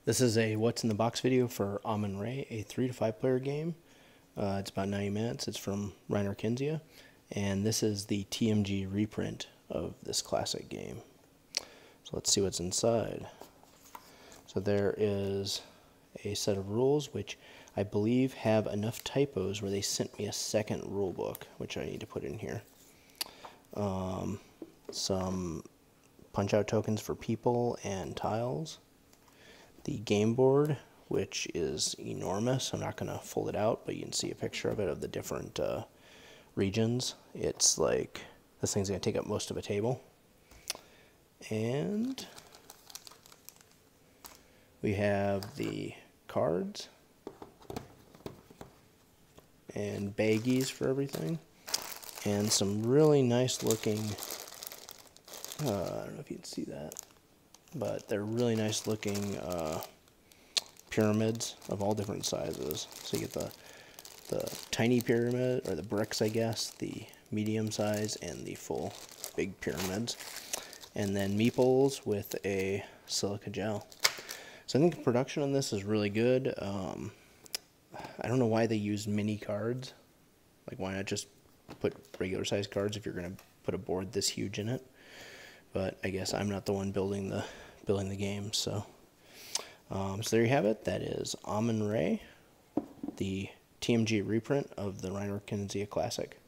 This is a what's in the box video for Amun-Re, a 3 to 5 player game. It's about 90 minutes. It's from Reiner Knizia, and this is the TMG reprint of this classic game. So let's see what's inside. So there is a set of rules which I believe have enough typos where they sent me a second rule book, which I need to put in here. Some punch out tokens for people and tiles. The game board, which is enormous. I'm not going to fold it out, but you can see a picture of it of the different regions. It's like, this thing's going to take up most of a table. And we have the cards and baggies for everything, and some really nice looking, I don't know if you can see that, but they're really nice looking pyramids of all different sizes. So you get the tiny pyramid, or the bricks I guess, the medium size, and the full big pyramids. And then meeples with a silica gel. So I think production on this is really good. I don't know why they use mini cards. Like, why not just put regular size cards if you're going to put a board this huge in it? But I guess I'm not the one building the game. So so there you have it. That is Amun-Re, the TMG reprint of the Reiner Knizia Classic.